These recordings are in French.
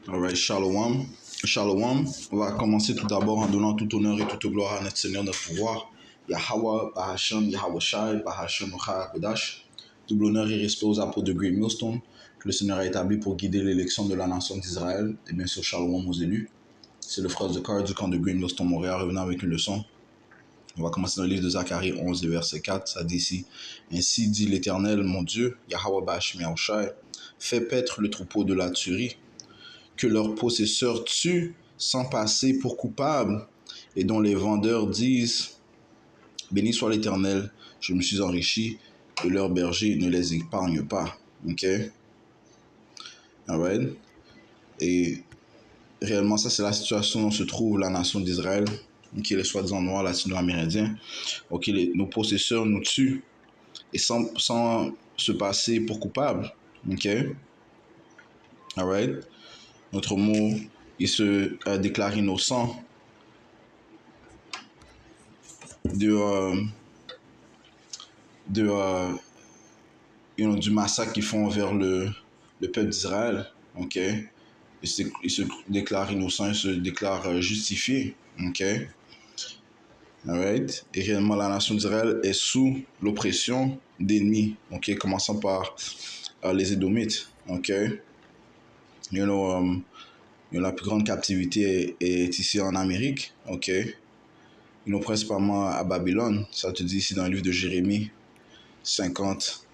Alright, Shalom. Shalom. On va commencer tout d'abord en donnant tout honneur et toute gloire à notre Seigneur, notre pouvoir. Yahweh, Bahashem, Yahweh Shai, Bahashem, Kodash. Double honneur et respect aux apôtres de Great Millstone, que le Seigneur a établi pour guider l'élection de la nation d'Israël. Et bien sûr, Shalom aux élus. C'est le frère Zakar du camp de Great Millstone Montréal, revenant avec une leçon. On va commencer dans le livre de Zacharie 11, verset 4. Ça dit ici: Ainsi dit l'Éternel, mon Dieu, Yahweh Bahashem, Yahweh Shai, fais paître le troupeau de la tuerie, que leurs possesseurs tuent sans passer pour coupables, et dont les vendeurs disent: Béni soit l'Éternel, je me suis enrichi, et leurs bergers ne les épargnent pas. Ok? Alright? Et réellement, ça, c'est la situation où se trouve la nation d'Israël, qui est les soi-disant noirs latino-amérindiens. Ok, nos possesseurs nous tuent, et sans se passer pour coupables. Ok? Alright? Notre mot, il se déclare innocent du massacre qu'ils font envers le peuple d'Israël. Ok? Il se déclare innocent, il se déclare justifié. Ok? Alright? Et réellement, la nation d'Israël est sous l'oppression d'ennemis. Ok? Commençant par les Édomites. Ok? La plus grande captivité est ici en Amérique. Ok? Principalement à Babylone. Ça te dit ici dans le livre de Jérémie 50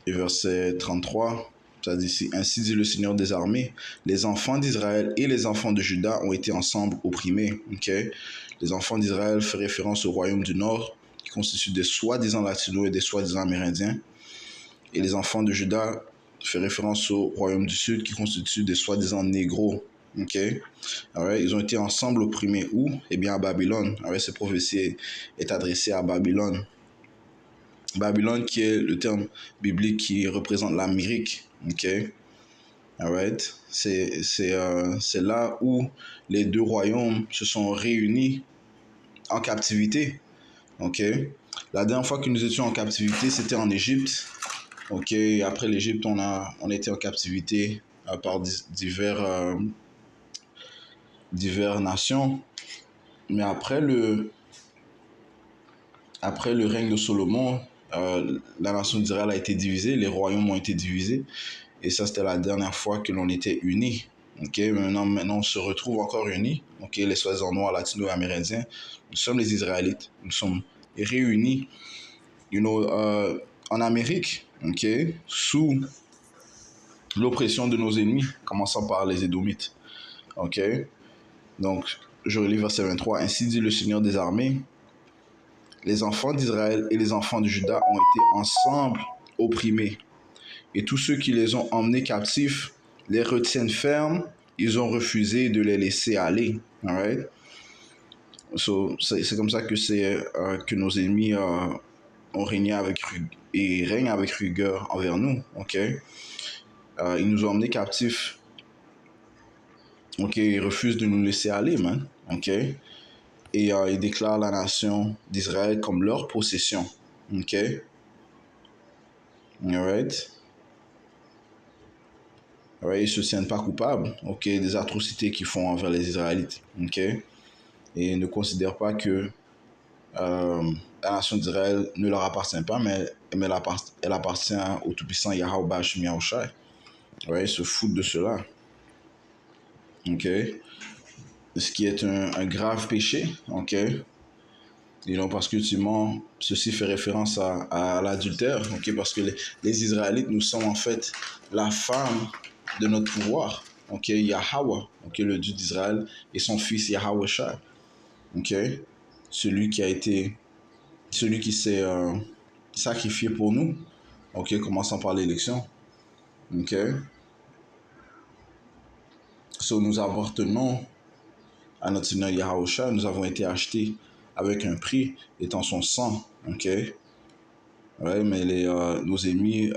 et verset 33. Ça dit ici: Ainsi dit le Seigneur des armées, les enfants d'Israël et les enfants de Juda ont été ensemble opprimés. Okay? Les enfants d'Israël font référence au royaume du Nord, qui constitue des soi-disant latinos et des soi-disant amérindiens. Et les enfants de Juda font référence au royaume du Sud, qui constitue des soi-disant négros. Okay? Right. Ils ont été ensemble opprimés où? Eh bien à Babylone. Right. Cette prophétie est adressée à Babylone. Babylone qui est le terme biblique qui représente l'Amérique. Okay? Right. C'est là où les deux royaumes se sont réunis en captivité. Okay? La dernière fois que nous étions en captivité, c'était en Égypte. Okay? Après l'Égypte, on était en captivité par diverses nations. Mais après le règne de Salomon, la nation d'Israël a été divisée, les royaumes ont été divisés, et ça c'était la dernière fois que l'on était unis. Okay? Maintenant on se retrouve encore unis. Okay? Les soi-disant noirs latino-amérindiens, nous sommes les Israélites, nous sommes réunis en Amérique, okay? Sous l'oppression de nos ennemis, commençant par les Édomites. Okay? Donc, je relis verset 23. Ainsi dit le Seigneur des armées, les enfants d'Israël et les enfants de Juda ont été ensemble opprimés. Et tous ceux qui les ont emmenés captifs les retiennent fermes. Ils ont refusé de les laisser aller. Alright? So, c'est comme ça que nos ennemis ont régné et règnent avec rigueur envers nous. Okay? Ils nous ont emmenés captifs. Okay? Ils refusent de nous laisser aller, man. Okay? Et ils déclarent la nation d'Israël comme leur possession. Ok? Alright? Alright, ils ne se sentent pas coupables, ok, des atrocités qu'ils font envers les Israélites. Ok? Et ils ne considèrent pas que la nation d'Israël ne leur appartient pas, mais elle appartient au Tout-Puissant Yahweh Bahashem Yahweh Shai. Alright? Ils se foutent de cela. Ok? Ce qui est un grave péché. Ok? Parce qu'ultimement, ceci fait référence à l'adultère, okay? Parce que les Israélites, nous sommes en fait la femme de notre pouvoir, okay? Yahweh, okay? Le Dieu d'Israël, et son fils Yahweh Shai, okay? Celui qui s'est sacrifié pour nous, okay? Commençant par l'élection. Okay? So, nous appartenons à notre Seigneur Yahweh Shai, nous avons été achetés avec un prix, étant son sang. Okay? Ouais, mais nos ennemis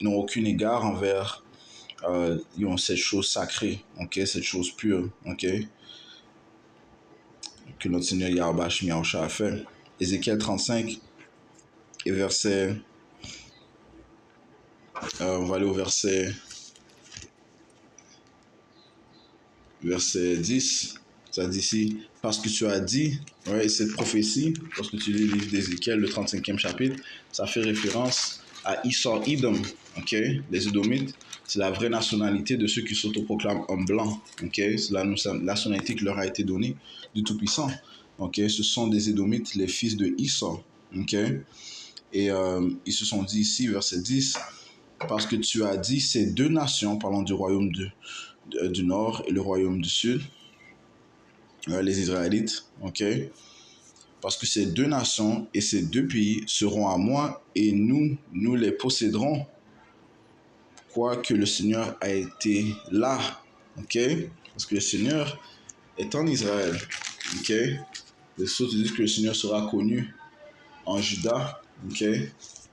n'ont aucun égard envers cette chose sacrée, okay? Cette chose pure, okay? Que notre Seigneur Yahweh Bahashem Yahweh Shai a fait. Ézéchiel 35 et verset... on va aller au verset verset 10, ça dit ici, parce que tu as dit, ouais, cette prophétie, lorsque tu lis le livre d'Ézéchiel, le 35e chapitre, ça fait référence à Isar Edom, ok? Les Édomites, c'est la vraie nationalité de ceux qui s'autoproclament hommes blancs, ok? C'est la nationalité qui leur a été donnée du Tout-Puissant, ok? Ce sont des Édomites, les fils de Isar, ok? Et ils se sont dit ici, verset 10, parce que tu as dit ces deux nations, parlant du royaume du nord et le royaume du sud, les Israélites, ok? Parce que ces deux nations et ces deux pays seront à moi et nous les posséderons, quoique le Seigneur a été là, ok? Parce que le Seigneur est en Israël, ok? Les autres disent que le Seigneur sera connu en Juda, ok?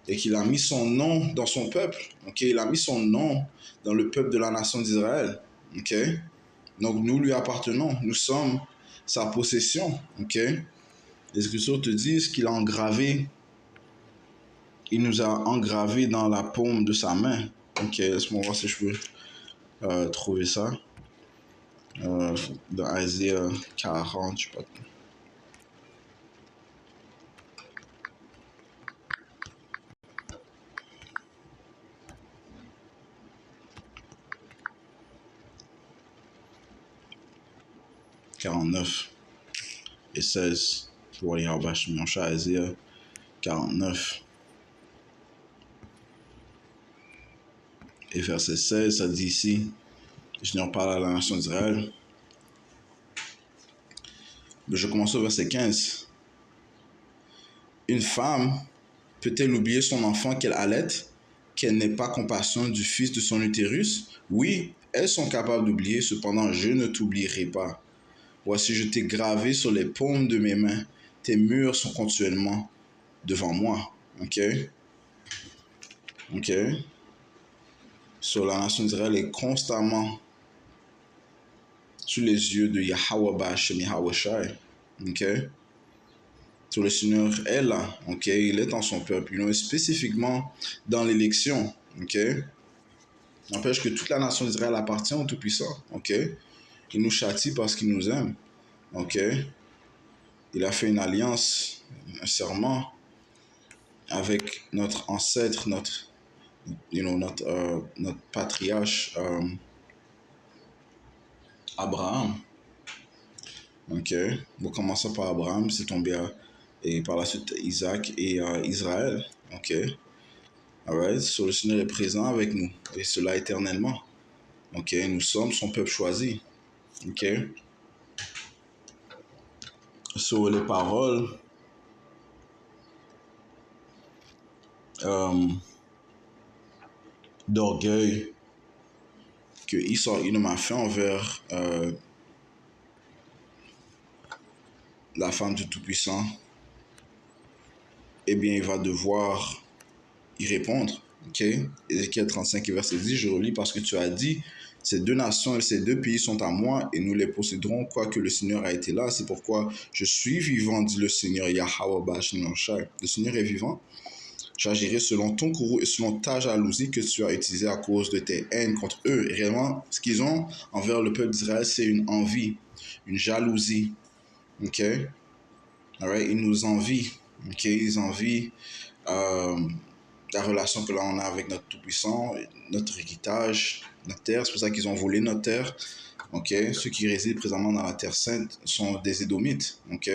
Et qu'il a mis son nom dans son peuple, ok? Il a mis son nom dans le peuple de la nation d'Israël, ok? Donc nous lui appartenons, nous sommes sa possession, ok? Les Écritures te disent qu'il a engravé, il nous a engravé dans la paume de sa main. Ok, laisse-moi voir si je peux trouver ça. Dans Isaïe 40, je sais pas. 49 et 16. Je vois les rabâches, mon chat Isaïe 49. Et verset 16, ça dit ici, je n'en parle à la nation d'Israël. Je commence au verset 15. Une femme peut-elle oublier son enfant qu'elle allait, qu'elle n'ait pas compassion du fils de son utérus? Oui, elles sont capables d'oublier, cependant je ne t'oublierai pas. Voici, je t'ai gravé sur les paumes de mes mains. Tes murs sont continuellement devant moi. Ok? Ok? Sur la nation d'Israël est constamment sous les yeux de Yahweh Ba'Shem Yahweh Shai. Ok? Sur le Seigneur est là. Ok? Il est dans son peuple. Il est spécifiquement dans l'élection. Ok? N'empêche que toute la nation d'Israël appartient au Tout-Puissant. Ok? Il nous châtie parce qu'il nous aime. Ok? Il a fait une alliance, un serment avec notre ancêtre, notre patriarche Abraham. Ok? Bon, commençons par Abraham, c'est tombé et par la suite Isaac et Israël. Ok? Alright? So, le Seigneur est présent avec nous et cela éternellement. Ok? Nous sommes son peuple choisi. Ok? Sur les paroles d'orgueil que Esau a fait envers la femme du Tout-Puissant, eh bien, il va devoir y répondre. Ok? Ézéchiel 35, verset 10, je relis parce que tu as dit, ces deux nations et ces deux pays sont à moi et nous les posséderons, quoique le Seigneur a été là. C'est pourquoi je suis vivant, dit le Seigneur Yahweh Ba'Shem Shai. Le Seigneur est vivant. J'agirai selon ton courroux et selon ta jalousie que tu as utilisée à cause de tes haines contre eux. Et réellement, ce qu'ils ont envers le peuple d'Israël, c'est une envie, une jalousie. Ok? Alright? Ils nous envient. Ok? Ils envient la relation que l'on a avec notre Tout-Puissant, notre héritage, notre terre. C'est pour ça qu'ils ont volé notre terre. Ok? Ceux qui résident présentement dans la terre sainte sont des Édomites. Ok?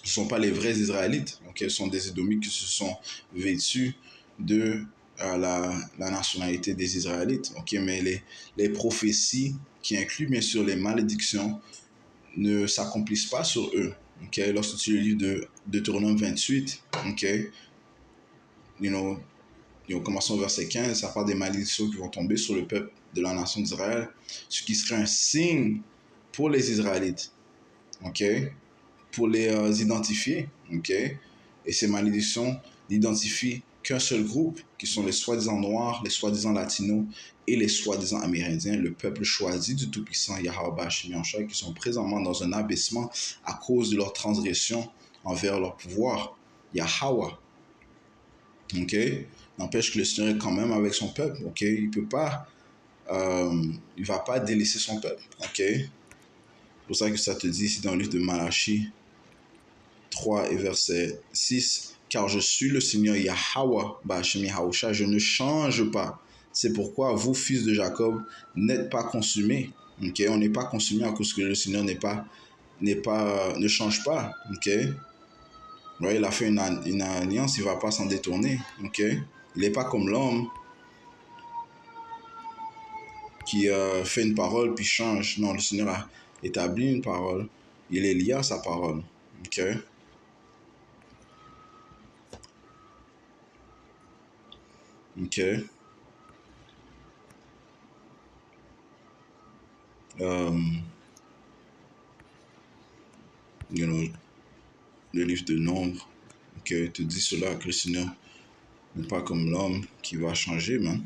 Ce ne sont pas les vrais Israélites. Okay? Ce sont des Édomites qui se sont vêtus de la nationalité des Israélites. Okay? Mais les prophéties qui incluent bien sûr les malédictions ne s'accomplissent pas sur eux. Okay? Lorsque tu lis de Deutéronome 28, okay? Commençons au verset 15, ça parle des malédictions qui vont tomber sur le peuple de la nation d'Israël, ce qui serait un signe pour les Israélites. Okay? Pour les identifier. Okay? Et ces malédictions n'identifient qu'un seul groupe, qui sont les soi-disant noirs, les soi-disant latinos et les soi-disant amérindiens, le peuple choisi du Tout-Puissant Yahweh Ba'Shem Yahshua, qui sont présentement dans un abaissement à cause de leur transgression envers leur pouvoir, Yahweh. Ok? N'empêche que le Seigneur est quand même avec son peuple. Ok? Il ne peut pas il va pas délaisser son peuple. Ok? C'est pour ça que ça te dit ici dans le livre de Malachie 3 et verset 6. Car je suis le Seigneur Yahweh, Ba'ashem Yahusha, je ne change pas. C'est pourquoi vous, fils de Jacob, n'êtes pas consumés. Ok? On n'est pas consumé à cause que le Seigneur ne change pas. Ok? Ouais, il a fait une alliance, il ne va pas s'en détourner. Ok? Il n'est pas comme l'homme qui fait une parole puis change. Non, le Seigneur a établi une parole. Il est lié à sa parole. Ok? Ok? You know, le livre de Nombre, ok, te dit cela, que le Seigneur n'est pas comme l'homme qui va changer, man.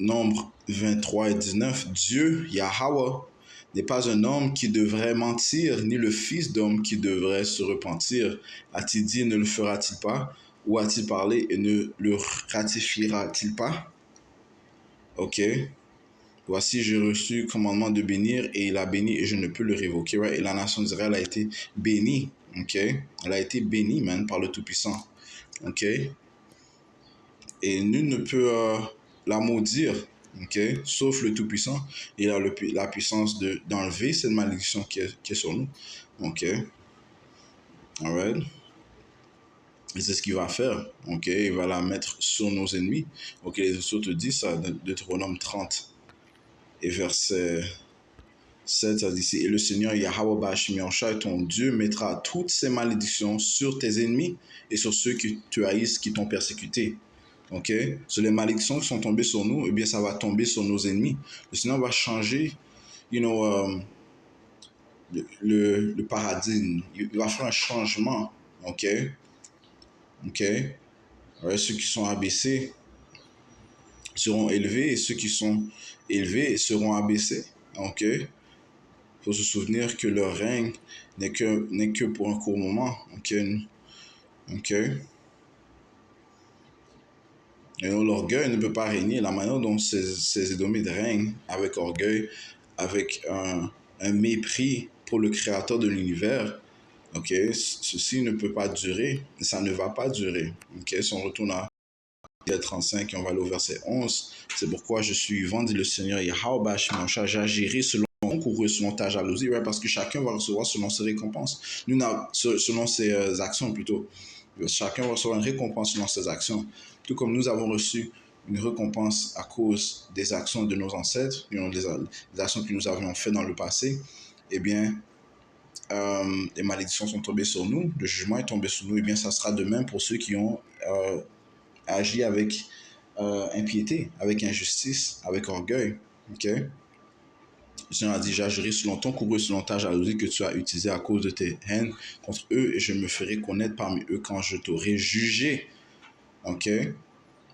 Nombre 23 et 19, Dieu, Yahweh, n'est pas un homme qui devrait mentir, ni le fils d'homme qui devrait se repentir. A-t-il dit, ne le fera-t-il pas? Ou a-t-il parlé et ne le ratifiera-t-il pas? Ok. Voici, j'ai reçu le commandement de bénir et il a béni et je ne peux le révoquer. Right? Et la nation d'Israël a été bénie. Ok. Elle a été bénie, man, par le Tout-Puissant. Ok. Et nul ne peut la maudire, ok, sauf le Tout-Puissant. Il a la puissance d'enlever cette malédiction qui est sur nous. Ok, alright. Et c'est ce qu'il va faire. Ok, il va la mettre sur nos ennemis. Ok, les Écritures te disent ça, Deutéronome 30 et verset 7, ça dit ici, et le Seigneur Yahweh Ba'ashem Yahushua, ton Dieu, mettra toutes ces malédictions sur tes ennemis et sur ceux qui te haïssent, qui t'ont persécuté. Ok, sur les malédictions qui sont tombées sur nous, eh bien, ça va tomber sur nos ennemis. Le Seigneur va changer, le paradigme. Il va faire un changement. Ok, ok. Alors, ceux qui sont abaissés seront élevés et ceux qui sont élevés seront abaissés. Ok. Il faut se souvenir que leur règne n'est que pour un court moment. Ok, ok. Et l'orgueil ne peut pas régner. La manière dont ces Édomites règnent avec orgueil, avec un mépris pour le créateur de l'univers, ok, ceci ne peut pas durer. Ça ne va pas durer. Ok, si on retourne à 35 et on va aller au verset 11, c'est pourquoi je suis vivant, dit le Seigneur Yahweh Ba'ashem Yahushua, j'agirai selon ton courroux, selon ta jalousie, ouais, parce que chacun va recevoir selon ses récompenses. Selon ses actions plutôt. Chacun va recevoir une récompense selon ses actions. Tout comme nous avons reçu une récompense à cause des actions de nos ancêtres, des actions que nous avions faites dans le passé, eh bien, les malédictions sont tombées sur nous, le jugement est tombé sur nous, eh bien, ça sera de même pour ceux qui ont agi avec impiété, avec injustice, avec orgueil. Ok? Le Seigneur a dit, j'agirai selon ton courroux, selon ta jalousie que tu as utilisée à cause de tes haines contre eux, et je me ferai connaître parmi eux quand je t'aurai jugé. Ok?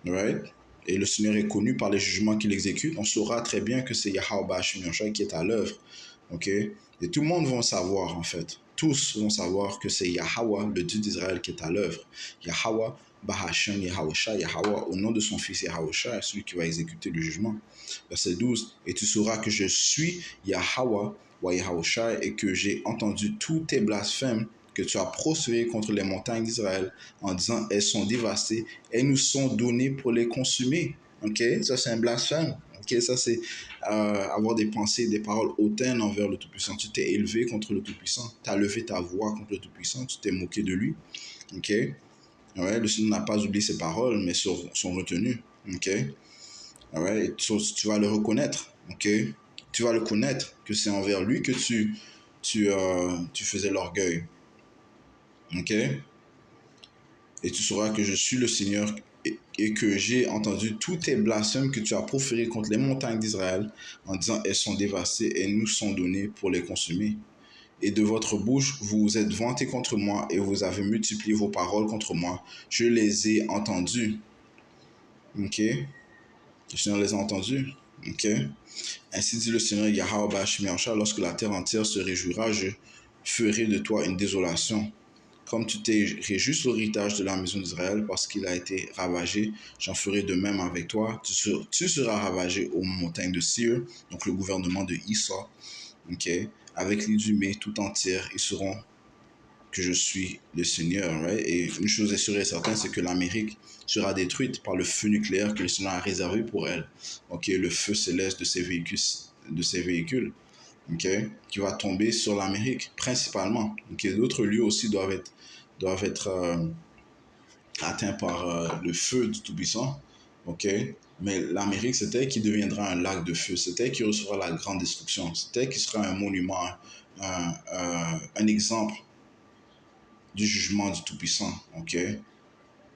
Right? Et le Seigneur est connu par les jugements qu'il exécute. On saura très bien que c'est Yahweh Ba'ashem Yahushua qui est à l'œuvre. Ok? Et tout le monde va savoir, en fait. Tous vont savoir que c'est Yahweh, le Dieu d'Israël, qui est à l'œuvre. Yahweh Ba'ashem Yahusha, Yahweh, au nom de son fils Yahusha, celui qui va exécuter le jugement. Verset 12. Et tu sauras que je suis Yahweh wa Yahusha et que j'ai entendu tous tes blasphèmes que tu as prospéré contre les montagnes d'Israël en disant elles sont dévastées, elles nous sont données pour les consumer. Ok, ça c'est un blasphème. Ok, ça c'est avoir des pensées, des paroles hautaines envers le Tout-Puissant. Tu t'es élevé contre le Tout-Puissant, tu as levé ta voix contre le Tout-Puissant, tu t'es moqué de lui. Ok, ouais, le Seigneur n'a pas oublié ses paroles, mais sont retenues. Ok, ouais, tu vas le reconnaître. Ok, tu vas le connaître que c'est envers lui que tu faisais l'orgueil. Ok? Et tu sauras que je suis le Seigneur et que j'ai entendu tous tes blasphèmes que tu as proférés contre les montagnes d'Israël en disant elles sont dévastées et nous sont données pour les consumer. Et de votre bouche, vous vous êtes vanté contre moi et vous avez multiplié vos paroles contre moi. Je les ai entendues. Ok? Le Seigneur les a entendues. Ok? Ainsi dit le Seigneur Yahweh Ba'ashem Yahushua, lorsque la terre entière se réjouira, je ferai de toi une désolation. Comme tu t'es juste l'héritage de la maison d'Israël parce qu'il a été ravagé, j'en ferai de même avec toi. Tu seras ravagé aux montagnes de Seir, donc le gouvernement de Issa, ok, avec l'Idumée tout entière, ils sauront que je suis le Seigneur. Right? Et une chose est sûre et certaine, c'est que l'Amérique sera détruite par le feu nucléaire que le Seigneur a réservé pour elle. Ok, le feu céleste de ces véhicules, ok, qui va tomber sur l'Amérique principalement. Ok, d'autres lieux aussi doivent être atteints par le feu du Tout-Puissant. Ok, mais l'Amérique, c'est elle qui deviendra un lac de feu. C'est elle qui recevra la grande destruction. C'est elle qui sera un monument, un exemple du jugement du Tout-Puissant. Ok,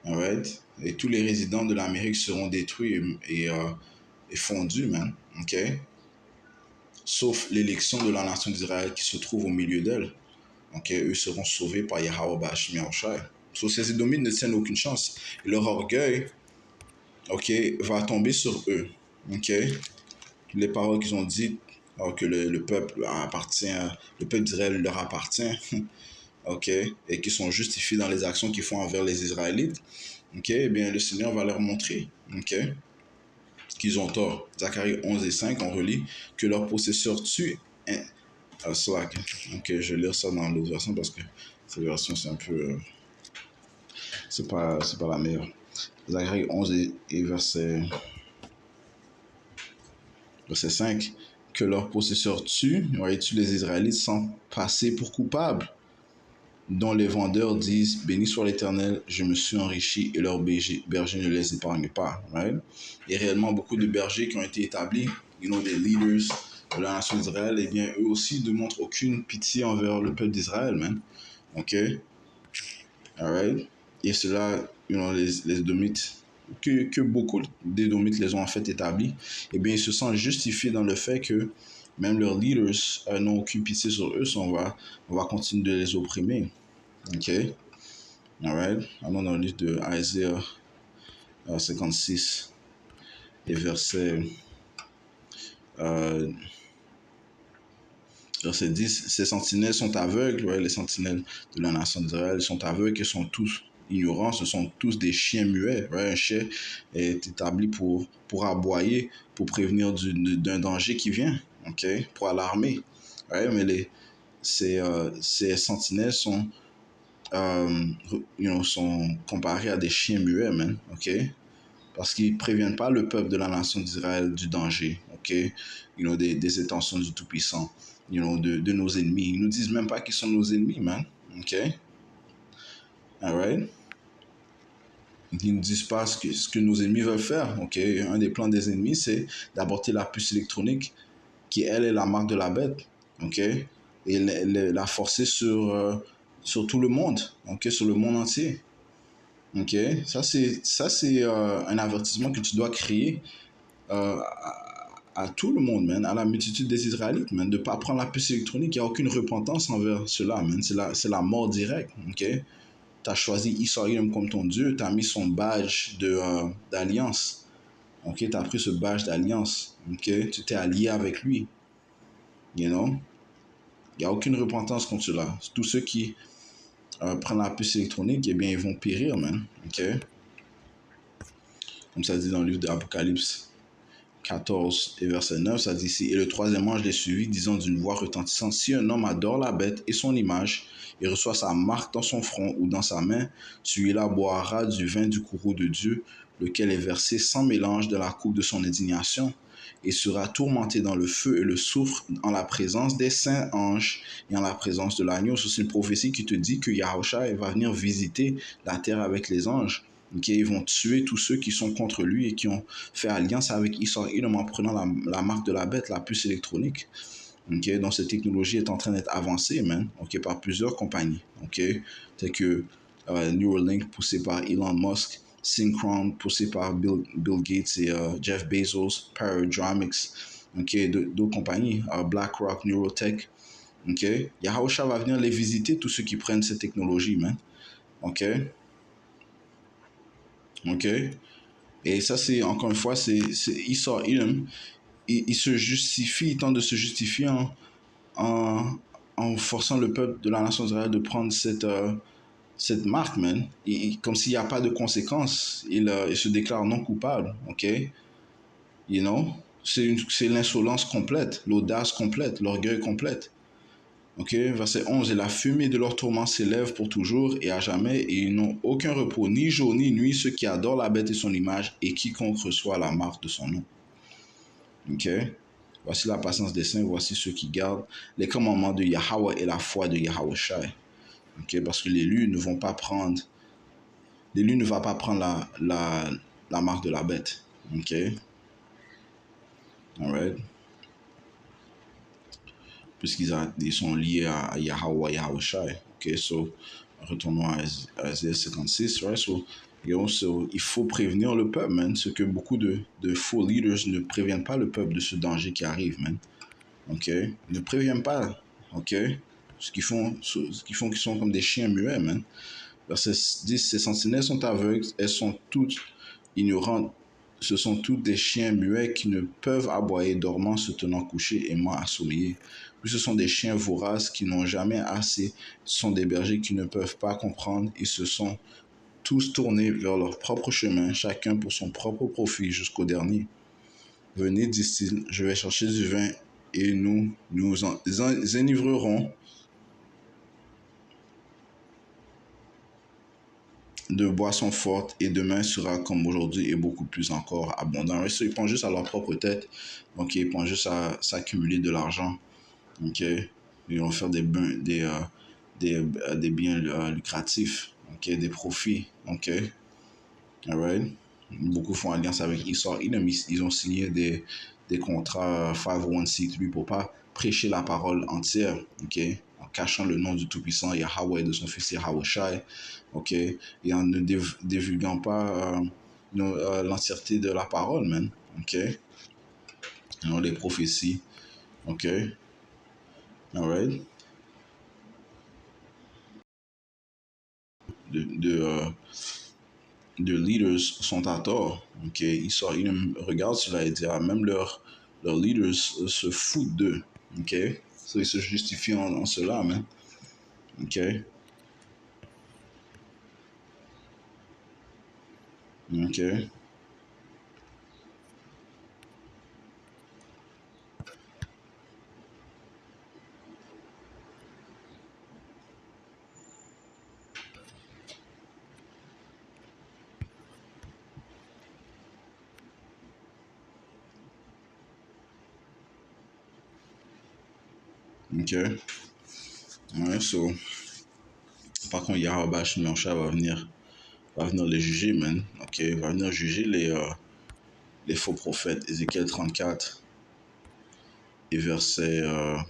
alright. Et tous les résidents de l'Amérique seront détruits et fondus, man. Ok, sauf l'élection de la nation d'Israël qui se trouve au milieu d'elle. Ok, eux seront sauvés par Yahweh Bashim Yahushai. So, ces Édomites ne tiennent aucune chance. Et leur orgueil, ok, va tomber sur eux. Ok, les paroles qu'ils ont dites, alors que le peuple appartient, le peuple d'Israël leur appartient, ok, et qui sont justifiés dans les actions qu'ils font envers les Israélites, ok, eh bien le Seigneur va leur montrer, ok, qu'ils ont tort. Zacharie 11 et 5, on relit que leur possesseur tue Slack. Ok, je vais lire ça dans l'autre version parce que cette version c'est un peu, c'est pas la meilleure. Zacharie 11 et verset 5, que leur possesseur tue les Israélites sans passer pour coupables, dont les vendeurs disent, béni soit l'Éternel, je me suis enrichi, et leurs bergers ne les épargnent pas. Right? Et réellement, beaucoup de bergers qui ont été établis, des leaders de la nation d'Israël, eh bien, eux aussi ne montrent aucune pitié envers le peuple d'Israël, man. OK? Alright? Et cela, les Édomites, que beaucoup d'Édomites les ont en fait établis, eh bien, ils se sentent justifiés dans le fait que même leurs leaders n'ont aucune pitié sur eux, on va continuer de les opprimer. OK? Alright? Allons dans le livre de Isaiah 56 et verset 10. Ces sentinelles sont aveugles, ouais, les sentinelles de la nation d'Israël sont aveugles et sont tous ignorants, ce sont tous des chiens muets. Ouais, un chien est établi pour aboyer, pour prévenir d'un danger qui vient, ok, pour alarmer. Ouais, mais ces sentinelles sont comparés à des chiens muets, man, ok? Parce qu'ils ne préviennent pas le peuple de la nation d'Israël du danger, ok? Des intentions du Tout-Puissant, de nos ennemis. Ils nous disent même pas qu'ils sont nos ennemis, man, ok? Alright? Ils ne disent pas ce que nos ennemis veulent faire, ok? Un des plans des ennemis, c'est d'apporter la puce électronique qui, elle, est la marque de la bête, ok? Et la forcer sur tout le monde, ok? Sur le monde entier. Ok, ça c'est un avertissement que tu dois créer à tout le monde, man, à la multitude des Israélites, man, de ne pas prendre la puce électronique. Il n'y a aucune repentance envers cela, man. C'est la mort directe, ok? Tu as choisi Israël comme ton Dieu, tu as mis son badge d'alliance, ok? Tu as pris ce badge d'alliance, ok? Tu t'es allié avec lui, you know? Il n'y a aucune repentance contre cela. Tous ceux qui prennent la puce électronique, eh bien, ils vont périr, man, ok? Comme ça dit dans le livre d'Apocalypse 14 et verset 9, ça dit ici, et le troisième ange les suivit, disant d'une voix retentissante, si un homme adore la bête et son image, et reçoit sa marque dans son front ou dans sa main, celui-là boira du vin du courroux de Dieu, lequel est versé sans mélange dans la coupe de son indignation, et sera tourmenté dans le feu et le soufre en la présence des saints anges et en la présence de l'agneau. C'est une prophétie qui te dit que Yahushua va venir visiter la terre avec les anges. Okay, ils vont tuer tous ceux qui sont contre lui et qui ont fait alliance avec Israël en prenant la marque de la bête, la puce électronique. Okay, donc cette technologie est en train d'être avancée, man, okay, par plusieurs compagnies. Okay, telles que Neuralink, poussé par Elon Musk, Synchron, poussé par Bill Gates et Jeff Bezos, Paradigmics, okay, d'autres compagnies, BlackRock, Neurotech. Okay, Yahushua va venir les visiter, tous ceux qui prennent cette technologie, man. Okay. Ok? Et ça, c'est, encore une fois, Esau Edom. Il se justifie, il tente de se justifier en forçant le peuple de la nation d'Israël de prendre cette marque, man. Comme s'il n'y a pas de conséquences, il se déclare non coupable, ok? You know? C'est l'insolence complète, l'audace complète, l'orgueil complète. Ok, verset 11, et la fumée de leur tourment s'élève pour toujours et à jamais, et ils n'ont aucun repos, ni jour ni nuit, ceux qui adorent la bête et son image, et quiconque reçoit la marque de son nom. Ok, voici la patience des saints, voici ceux qui gardent les commandements de Yahweh et la foi de Yahweh Shai. Ok, parce que l'élu ne va pas prendre la marque de la bête. Ok, alright, puisqu'ils sont liés à Yahweh, Yahweh Shai. Ok, so, retournons à Isaiah 56, right? So, il faut prévenir le peuple, man. Ce que beaucoup de faux leaders ne préviennent pas le peuple de ce danger qui arrive, man. Ok? Ils ne préviennent pas, ok? Qu'ils sont comme des chiens muets, man. Verset 10, ces sentinelles sont aveugles, elles sont toutes ignorantes. Ce sont toutes des chiens muets qui ne peuvent aboyer dormant, se tenant couchés, aimant à sommeiller. Puis ce sont des chiens voraces qui n'ont jamais assez. Ce sont des bergers qui ne peuvent pas comprendre. Ils se sont tous tournés vers leur propre chemin, chacun pour son propre profit jusqu'au dernier. Venez, disent-ils, je vais chercher du vin et nous enivrerons de boissons fortes et demain sera comme aujourd'hui et beaucoup plus encore abondant. Ils pensent juste à leur propre tête, donc ils pensent juste à s'accumuler de l'argent. Ok, ils vont faire des biens lucratifs, ok, des profits. Ok, alright. Beaucoup font alliance avec Esau Edom. Ils ont signé des contrats 501c3 pour pas prêcher la parole entière, ok, en cachant le nom du Tout-Puissant Yahweh et de son fils Yahweh Shai, ok, et en ne divulguant pas l'entièreté de la parole, man, ok, non, les prophéties, ok, alright, de, de, euh, de leaders sont à tort, ok, ils regarde cela et dit, même leurs leaders se foutent d'eux, ok, so, ils se justifient en cela, man, ok, ok, ok, ouais, so, par contre, Yahweh Shimonsha va venir les juger, man, ok, va venir juger les faux prophètes, Ézéchiel 34 et verset 1,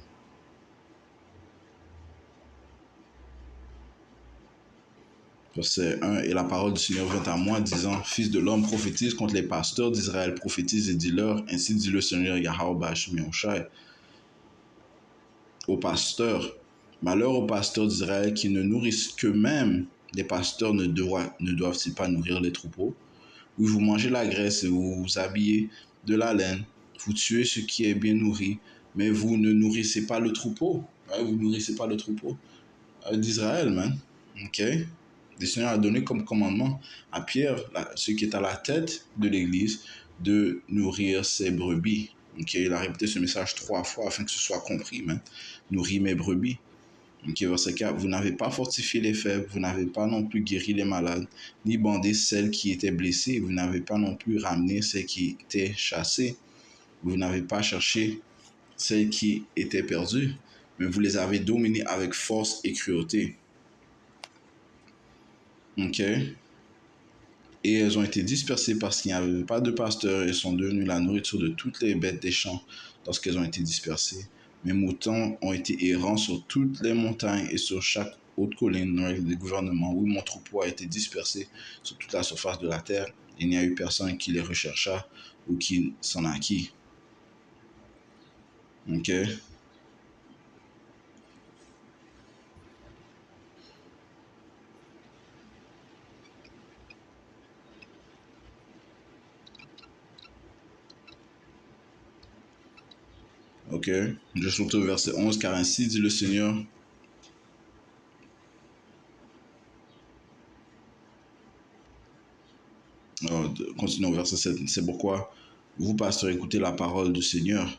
et la parole du Seigneur vint à moi, disant, Fils de l'homme, prophétise contre les pasteurs d'Israël, prophétise et dis-leur, ainsi dit le Seigneur Yahweh Shimonsha, aux pasteurs, malheur aux pasteurs d'Israël qui ne nourrissent qu'eux-mêmes. Les pasteurs ne doivent-ils pas nourrir les troupeaux? Oui, vous mangez la graisse et vous vous habillez de la laine, vous tuez ce qui est bien nourri, mais vous ne nourrissez pas le troupeau. Ouais, vous ne nourrissez pas le troupeau d'Israël, man. Ok? Le Seigneur a donné comme commandement à Pierre, ce qui est à la tête de l'Église, de nourrir ses brebis. Ok? Il a répété ce message 3 fois afin que ce soit compris, man. Nourrir mes brebis. Ok, verset 4, vous n'avez pas fortifié les faibles, vous n'avez pas non plus guéri les malades, ni bandé celles qui étaient blessées, vous n'avez pas non plus ramené celles qui étaient chassées, vous n'avez pas cherché celles qui étaient perdues, mais vous les avez dominées avec force et cruauté. Ok? Et elles ont été dispersées parce qu'il n'y avait pas de pasteurs et sont devenues la nourriture de toutes les bêtes des champs lorsqu'elles ont été dispersées. Mes moutons ont été errants sur toutes les montagnes et sur chaque haute colline dans les gouvernements. Oui, mon troupeau a été dispersé sur toute la surface de la terre. Il n'y a eu personne qui les rechercha ou qui s'en acquit. Ok? Ok? Je saute au verset 11, car ainsi dit le Seigneur. Continuons au verset 7. C'est pourquoi vous, pasteurs, écoutez la parole du Seigneur.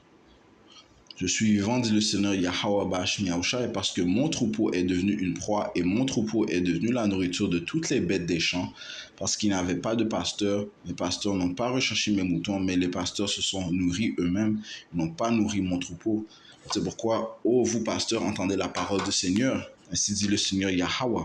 Je suis vivant, dit le Seigneur Yahweh Bashmi Yahushai, parce que mon troupeau est devenu une proie et mon troupeau est devenu la nourriture de toutes les bêtes des champs, parce qu'il n'y avait pas de pasteurs. Les pasteurs n'ont pas recherché mes moutons, mais les pasteurs se sont nourris eux-mêmes, n'ont pas nourri mon troupeau. C'est pourquoi, ô vous, pasteurs, entendez la parole du Seigneur. Ainsi dit le Seigneur Yahweh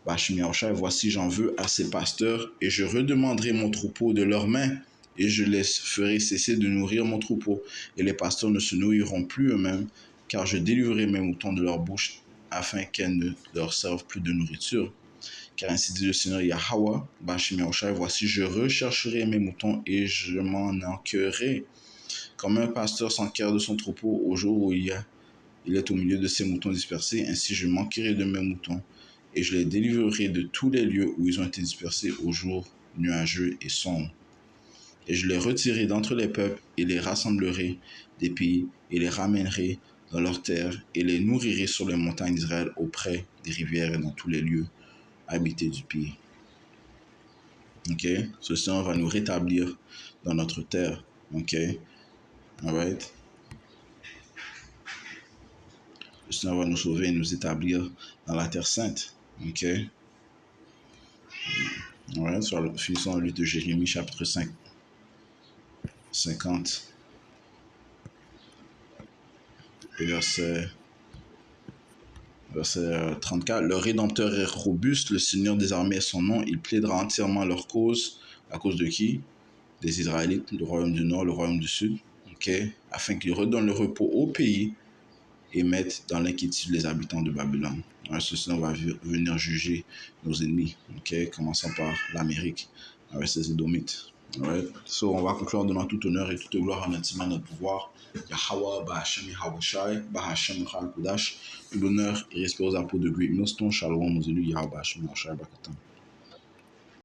Bashmi Yahushai, voici j'en veux à ces pasteurs, et je redemanderai mon troupeau de leurs mains, et je les ferai cesser de nourrir mon troupeau, et les pasteurs ne se nourriront plus eux-mêmes, car je délivrerai mes moutons de leur bouche, afin qu'elles ne leur servent plus de nourriture. Car ainsi dit le Seigneur Yahweh, Bashmi Yahushai, voici je rechercherai mes moutons, et je m'en enquerrai, comme un pasteur s'enquiert de son troupeau au jour où il est au milieu de ses moutons dispersés, ainsi je m'enquerrai de mes moutons, et je les délivrerai de tous les lieux où ils ont été dispersés au jour nuageux et sombre. Et je les retirerai d'entre les peuples, et les rassemblerai des pays, et les ramènerai dans leurs terres, et les nourrirai sur les montagnes d'Israël, auprès des rivières et dans tous les lieux habités du pays. Ok? Ce Seigneur va nous rétablir dans notre terre. Ok? Alright? Le Seigneur va nous sauver et nous établir dans la terre sainte. Ok? Ouais, finissons le livre de Jérémie, chapitre 5, 50, et verset 34. Le Rédempteur est robuste, le Seigneur des armées est son nom, il plaidera entièrement leur cause. À cause de qui? Des Israélites, le royaume du Nord, le royaume du Sud, ok? Afin qu'ils redonnent le repos au pays et mettent dans l'inquiétude les habitants de Babylone. Ouais, ce Seigneur va venir juger nos ennemis, ok? Commençant par l'Amérique, avec ses Édomites. Alright. So, on va conclure en donnant tout honneur et toute gloire en intimant notre pouvoir. Yahweh, Bahashem, Yahawashi, Bahashem, Kudash. L'honneur et respect aux apôtres de Great Millstone, Shalom, aux élus, Yahweh, Bahashem, Yahawashi, Bakatam.